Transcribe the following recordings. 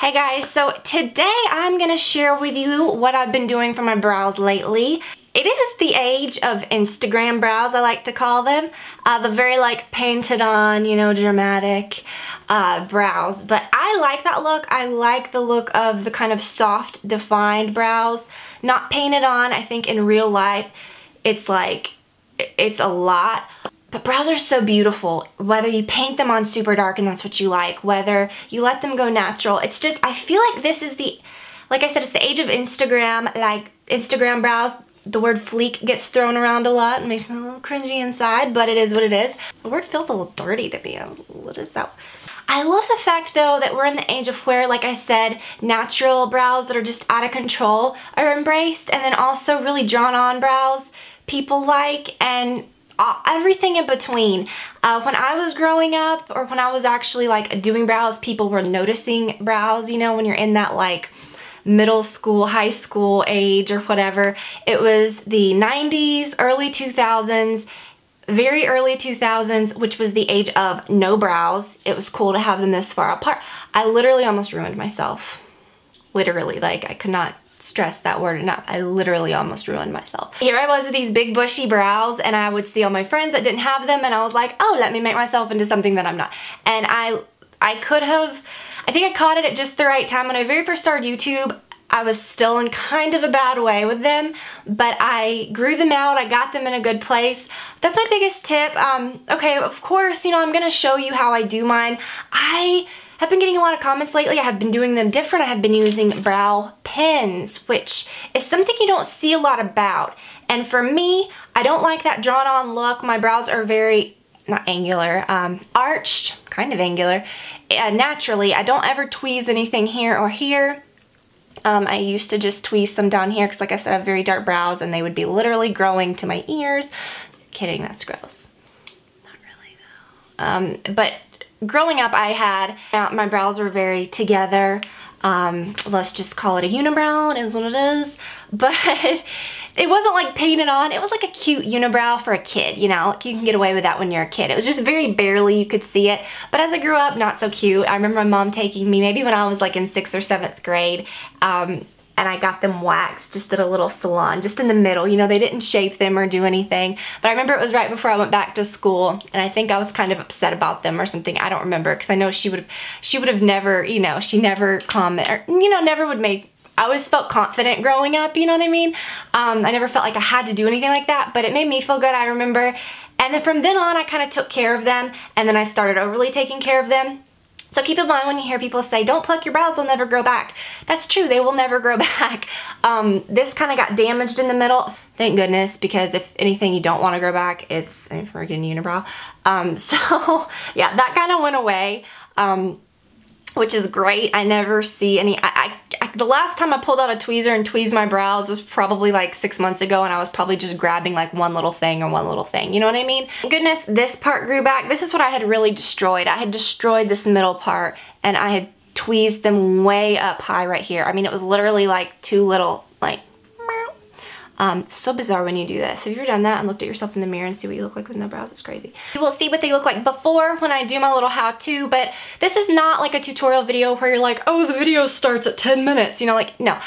Hey guys, so today I'm going to share with you what I've been doing for my brows lately. It is the age of Instagram brows, I like to call them. The very like painted on, you know, dramatic brows. But I like that look. I like the look of the kind of soft, defined brows. Not painted on. I think in real life it's like, it's a lot. But brows are so beautiful, whether you paint them on super dark and that's what you like, whether you let them go natural. It's just, I feel like this is the, like I said, it's the age of Instagram, like Instagram brows. The word fleek gets thrown around a lot and makes me a little cringy inside, but it is what it is. The word feels a little dirty to me. What is that? I love the fact though that we're in the age of where, like I said, natural brows that are just out of control are embraced, and then also really drawn on brows people like, and everything in between. When I was growing up, or when I was actually like doing brows, people were noticing brows, you know, when you're in that like middle school, high school age or whatever. It was the 90s, early 2000s, very early 2000s, which was the age of no brows. It was cool to have them this far apart. I literally almost ruined myself. Literally, like I could not stress that word enough. I literally almost ruined myself. Here I was with these big bushy brows, and I would see all my friends that didn't have them, and I was like, oh, let me make myself into something that I'm not. And I could have, I think I caught it at just the right time. When I very first started YouTube, I was still in kind of a bad way with them, but I grew them out. I got them in a good place. That's my biggest tip. Okay, of course, you know, I'm gonna show you how I do mine. I have been getting a lot of comments lately. I have been doing them different. I have been using brow pens, which is something you don't see a lot about. And for me, I don't like that drawn on look. My brows are very, not angular, arched, kind of angular. Naturally, I don't ever tweeze anything here or here. I used to just tweeze some down here because, like I said, I have very dark brows and they would be literally growing to my ears. Kidding, that's gross. Not really though. But growing up, I had, my brows were very together. Let's just call it a unibrow, it is what it is. But it wasn't like painted on. It was like a cute unibrow for a kid, you know? You can get away with that when you're a kid. It was just very barely you could see it. But as I grew up, not so cute. I remember my mom taking me, maybe when I was like in 6th or 7th grade, and I got them waxed just at a little salon, just in the middle. You know, they didn't shape them or do anything. But I remember it was right before I went back to school, and I think I was kind of upset about them or something. I don't remember, because I know she would have never, you know, she never commented, or, you know, never would make, I always felt confident growing up, you know what I mean? I never felt like I had to do anything like that, but it made me feel good, I remember. And then from then on, I kind of took care of them, and then I started overly taking care of them. So keep in mind when you hear people say, don't pluck your brows, they'll never grow back. That's true, they will never grow back. This kind of got damaged in the middle. Thank goodness, because if anything you don't want to grow back, it's a friggin' unibrow. So yeah, that kind of went away, which is great. I never see any, the last time I pulled out a tweezer and tweezed my brows was probably like 6 months ago, and I was probably just grabbing like one little thing or one little thing, you know what I mean? Thank goodness this part grew back. This is what I had really destroyed. I had destroyed this middle part, and I had tweezed them way up high right here. I mean, it was literally like two little, like, so bizarre when you do this. Have you ever done that and looked at yourself in the mirror and see what you look like with no brows? It's crazy. You will see what they look like before when I do my little how-to, but this is not like a tutorial video where you're like, oh, the video starts at 10 minutes, you know, like, no.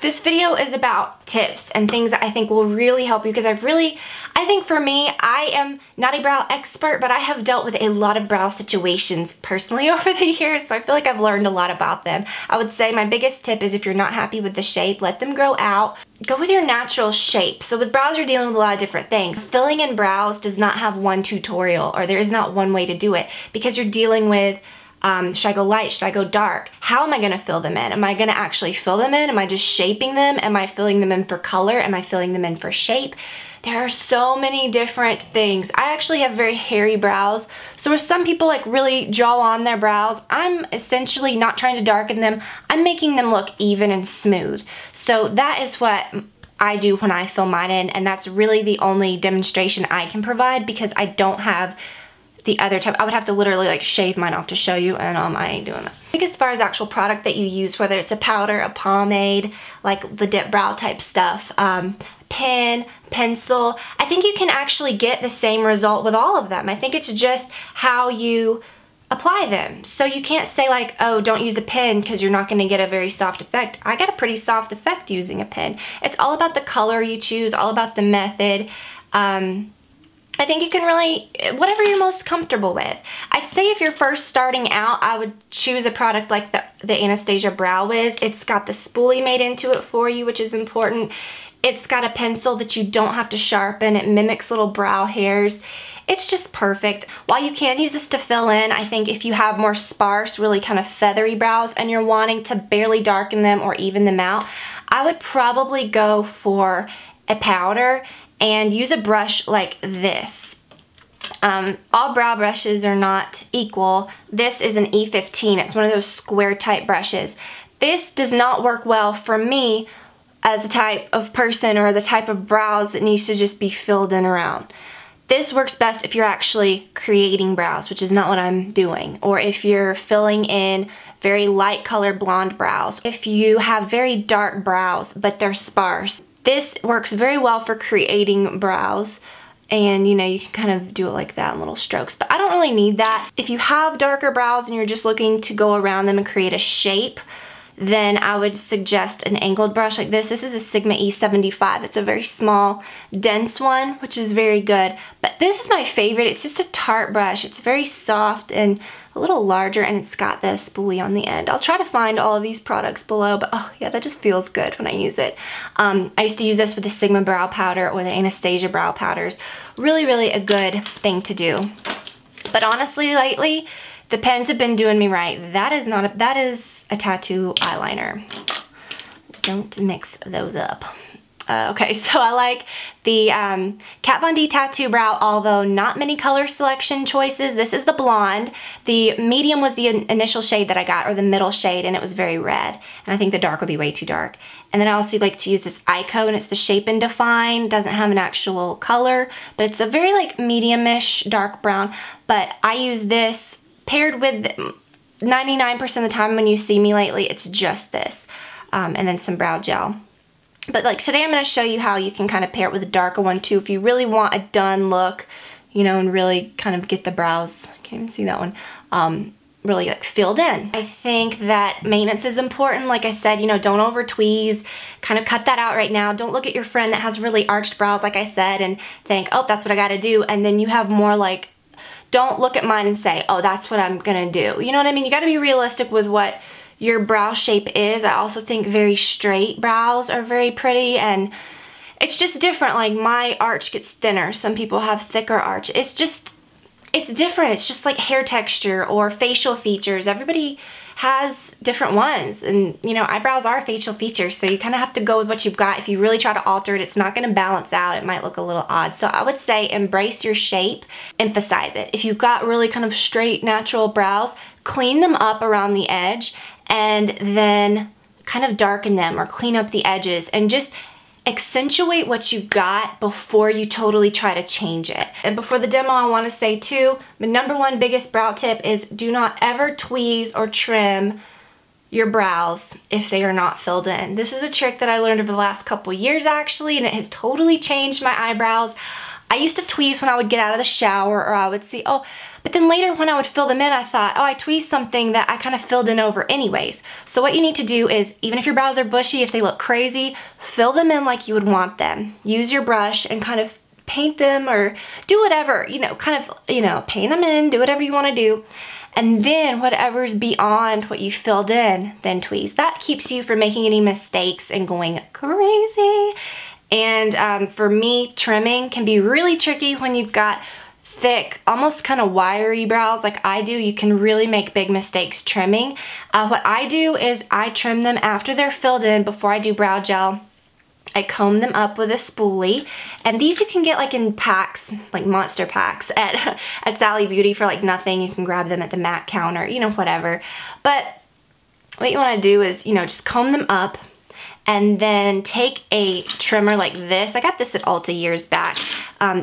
This video is about tips and things that I think will really help you, because I think for me, I am not a brow expert, but I have dealt with a lot of brow situations personally over the years, so I feel like I've learned a lot about them. I would say my biggest tip is, if you're not happy with the shape, let them grow out. Go with your natural shape. So with brows, you're dealing with a lot of different things. Filling in brows does not have one tutorial, or there is not one way to do it, because you're dealing with, should I go light? Should I go dark? How am I going to fill them in? Am I going to actually fill them in? Am I just shaping them? Am I filling them in for color? Am I filling them in for shape? There are so many different things. I actually have very hairy brows, so where some people like really draw on their brows, I'm essentially not trying to darken them. I'm making them look even and smooth. So that is what I do when I fill mine in, and that's really the only demonstration I can provide, because I don't have the other type. I would have to literally like shave mine off to show you, and I ain't doing that. I think as far as actual product that you use, whether it's a powder, a pomade, like the dip brow type stuff, pen, pencil, I think you can actually get the same result with all of them. I think it's just how you apply them. So you can't say like, oh, don't use a pen because you're not going to get a very soft effect. I got a pretty soft effect using a pen. It's all about the color you choose, all about the method. I think you can really, whatever you're most comfortable with. I'd say if you're first starting out, I would choose a product like the Anastasia Brow Wiz. It's got the spoolie made into it for you, which is important. It's got a pencil that you don't have to sharpen. It mimics little brow hairs. It's just perfect. While you can use this to fill in, I think if you have more sparse, really kind of feathery brows and you're wanting to barely darken them or even them out, I would probably go for a powder and use a brush like this. All brow brushes are not equal. This is an E15. It's one of those square type brushes. This does not work well for me as a type of person or the type of brows that needs to just be filled in around. This works best if you're actually creating brows, which is not what I'm doing, or if you're filling in very light colored blonde brows. If you have very dark brows, but they're sparse, this works very well for creating brows, and you know, you can kind of do it like that in little strokes, but I don't really need that. If you have darker brows and you're just looking to go around them and create a shape, then I would suggest an angled brush like this. This is a Sigma E75. It's a very small, dense one, which is very good. But this is my favorite. It's just a Tarte brush. It's very soft and a little larger, and it's got the spoolie on the end. I'll try to find all of these products below, but oh yeah, that just feels good when I use it. I used to use this with the Sigma brow powder or the Anastasia brow powders. Really, really a good thing to do. But honestly, lately, the pens have been doing me right. That is a tattoo eyeliner. Don't mix those up. Okay, so I like the Kat Von D Tattoo Brow, although not many color selection choices. This is the blonde. The medium was the initial shade that I got, or the middle shade, and it was very red. And I think the dark would be way too dark. And then I also like to use this Ico, and it's the Shape and Define. Doesn't have an actual color, but it's a very like medium-ish dark brown. But I use this paired with 99% of the time when you see me lately, it's just this. And then some brow gel. But like today I'm going to show you how you can kind of pair it with a darker one too if you really want a done look, you know, and really kind of get the brows, I can't even see that one, really like filled in. I think that maintenance is important. Like I said, you know, don't over tweeze, kind of cut that out right now. Don't look at your friend that has really arched brows like I said and think, oh, that's what I got to do. And then you have more like, don't look at mine and say, oh, that's what I'm going to do. You know what I mean? You got to be realistic with what your brow shape is. I also think very straight brows are very pretty, and it's just different. Like my arch gets thinner. Some people have thicker arch. It's different. It's just like hair texture or facial features. Everybody has different ones, and you know, eyebrows are facial features, so you kind of have to go with what you've got. If you really try to alter it, it's not going to balance out. It might look a little odd. So I would say embrace your shape, emphasize it. If you've got really kind of straight, natural brows, clean them up around the edge and then kind of darken them or clean up the edges and just accentuate what you got before you totally try to change it. And before the demo, I want to say too, the #1 biggest brow tip is do not ever tweeze or trim your brows if they are not filled in. This is a trick that I learned over the last couple years actually, and it has totally changed my eyebrows. I used to tweeze when I would get out of the shower, or I would see, oh, but then later when I would fill them in, I thought, oh, I tweezed something that I kind of filled in over anyways. So what you need to do is, even if your brows are bushy, if they look crazy, fill them in like you would want them. Use your brush and kind of paint them or do whatever, you know, kind of, you know, paint them in, do whatever you want to do. And then whatever's beyond what you filled in, then tweeze. That keeps you from making any mistakes and going crazy. And for me, trimming can be really tricky when you've got thick, almost kind of wiry brows like I do. You can really make big mistakes trimming. What I do is I trim them after they're filled in before I do brow gel. I comb them up with a spoolie, and these you can get like in packs, like monster packs at Sally Beauty for like nothing. You can grab them at the MAC counter, you know, whatever. But what you want to do is, you know, just comb them up and then take a trimmer like this. I got this at Ulta years back.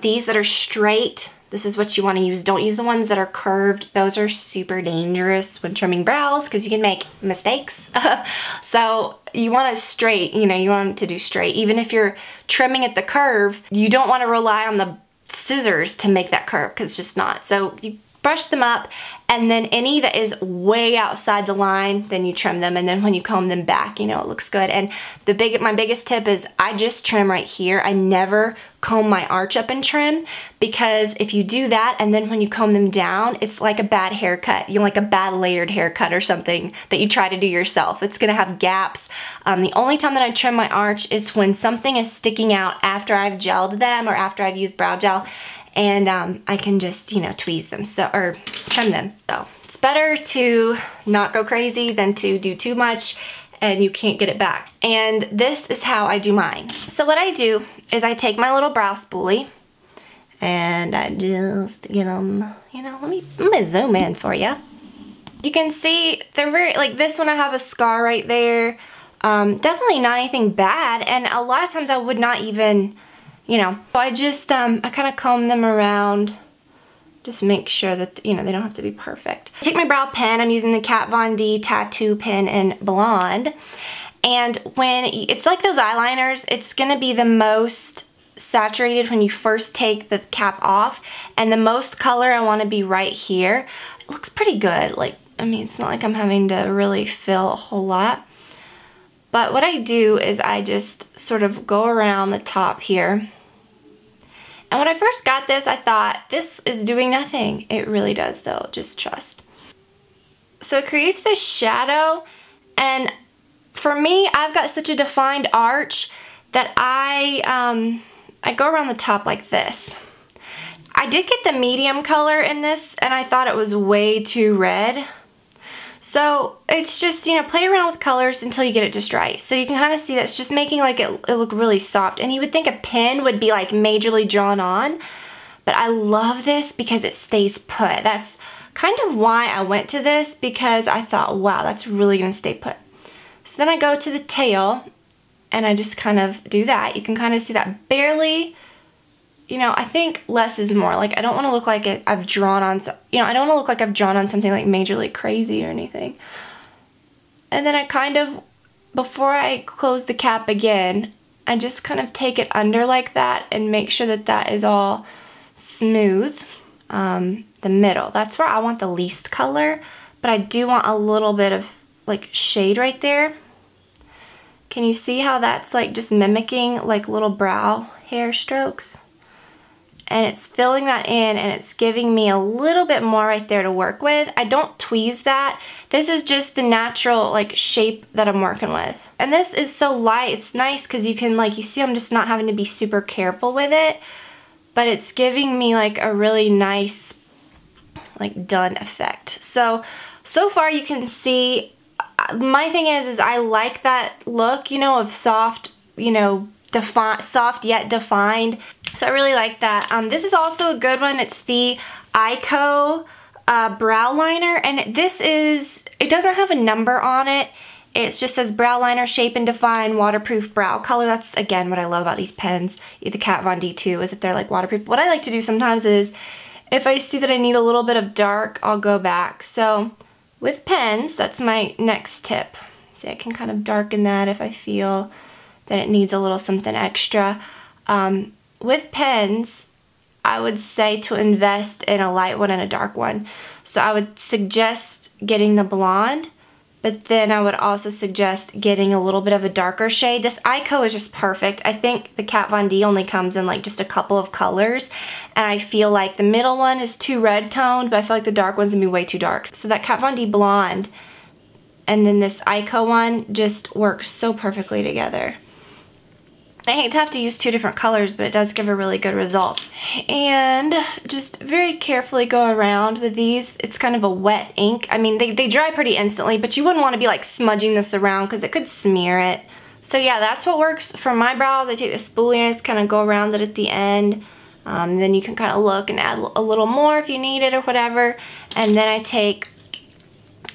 These that are straight, this is what you want to use. Don't use the ones that are curved. Those are super dangerous when trimming brows because you can make mistakes. So you want it straight, you know, you want it to do straight. Even if you're trimming at the curve, you don't want to rely on the scissors to make that curve because it's just not. So you brush them up, and then any that is way outside the line, then you trim them, and then when you comb them back, you know, it looks good. And my biggest tip is I just trim right here. I never comb my arch up and trim, because if you do that and then when you comb them down, it's like a bad haircut. You know, like a bad layered haircut or something that you try to do yourself. It's gonna have gaps. The only time that I trim my arch is when something is sticking out after I've gelled them or after I've used brow gel, and I can just, you know, tweeze them, or trim them. So it's better to not go crazy than to do too much and you can't get it back. And this is how I do mine. So what I do is I take my little brow spoolie and I just get them, you know, let me zoom in for you. You can see they're very, like this one I have a scar right there. Definitely not anything bad, and a lot of times I would not even, you know, so I just, I kind of comb them around, just make sure that, you know, they don't have to be perfect. Take my brow pen, I'm using the Kat Von D Tattoo Pen in Blonde, and when, it's like those eyeliners, it's gonna be the most saturated when you first take the cap off, and the most color I wanna be right here. It looks pretty good, like, I mean, it's not like I'm having to really fill a whole lot. But what I do is I just sort of go around the top here. And when I first got this, I thought, this is doing nothing. It really does though, just trust. So it creates this shadow, and for me, I've got such a defined arch that I go around the top like this. I did get the medium color in this, and I thought it was way too red. So it's just, you know, play around with colors until you get it just right. So you can kind of see that's just making like it look really soft. And you would think a pen would be like majorly drawn on, but I love this because it stays put. That's kind of why I went to this, because I thought, wow, that's really gonna stay put. So then I go to the tail and I just kind of do that. You can kind of see that barely, you know, I think less is more. Like, I don't want to look like I've drawn on, you know, I don't want to look like I've drawn on something like majorly crazy or anything. And then I kind of, before I close the cap again, I just kind of take it under like that and make sure that that is all smooth. The middle, that's where I want the least color, but I do want a little bit of like shade right there. Can you see how that's like just mimicking like little brow hair strokes? And it's filling that in, and it's giving me a little bit more right there to work with. I don't tweeze that. This is just the natural like shape that I'm working with. And this is so light, it's nice because you can, like, you see I'm just not having to be super careful with it, but it's giving me like a really nice like done effect. So far you can see, my thing is I like that look, you know, of soft, you know, soft yet defined. So I really like that. This is also a good one. It's the Ico brow liner, and this is, it doesn't have a number on it. It just says brow liner, shape and define, waterproof brow color. That's, again, what I love about these pens. The Kat Von D too, is that they're like waterproof. What I like to do sometimes is, if I see that I need a little bit of dark, I'll go back. So with pens, that's my next tip. See, I can kind of darken that if I feel that it needs a little something extra. With pens, I would say to invest in a light one and a dark one. So I would suggest getting the blonde, but then I would also suggest getting a little bit of a darker shade. This Ico is just perfect. I think the Kat Von D only comes in like just a couple of colors, and I feel like the middle one is too red toned, but I feel like the dark one's gonna be way too dark. So that Kat Von D blonde and then this Ico one just works so perfectly together. I hate to have to use two different colors, but it does give a really good result. And just very carefully go around with these. It's kind of a wet ink. I mean, they dry pretty instantly, but you wouldn't want to be like smudging this around because it could smear it. So yeah, that's what works for my brows. I take the spoolie and I just kind of go around it at the end. Then you can kind of look and add a little more if you need it or whatever. And then I take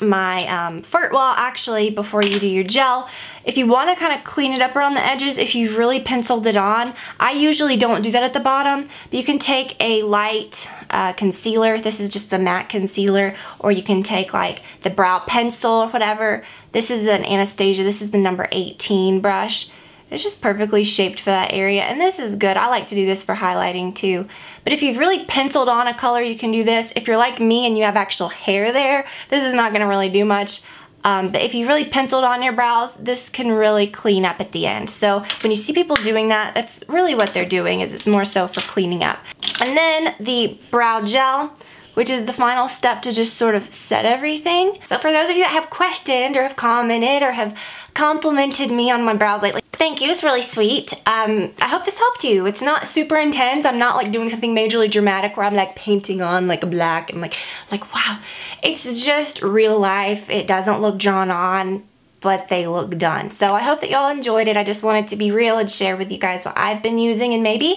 my well, actually, before you do your gel, if you want to kind of clean it up around the edges, if you've really penciled it on, I usually don't do that at the bottom, but you can take a light concealer. This is just a matte concealer, or you can take like the brow pencil or whatever. This is an Anastasia, this is the number 18 brush. It's just perfectly shaped for that area, and this is good. I like to do this for highlighting too. But if you've really penciled on a color, you can do this. If you're like me and you have actual hair there, this is not gonna really do much. But if you really penciled on your brows, this can really clean up at the end. So when you see people doing that, that's really what they're doing, is it's more so for cleaning up. And then the brow gel, which is the final step to just sort of set everything. So for those of you that have questioned or have commented or have complimented me on my brows lately, thank you, it's really sweet. I hope this helped you. It's not super intense. I'm not like doing something majorly dramatic where I'm like painting on like a black and like wow. It's just real life. It doesn't look drawn on, but they look done. So I hope that y'all enjoyed it. I just wanted to be real and share with you guys what I've been using and maybe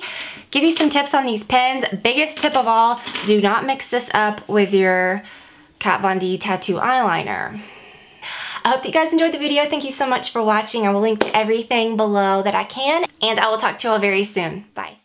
give you some tips on these pens. Biggest tip of all, do not mix this up with your Kat Von D tattoo eyeliner. I hope that you guys enjoyed the video. Thank you so much for watching. I will link to everything below that I can, and I will talk to you all very soon. Bye.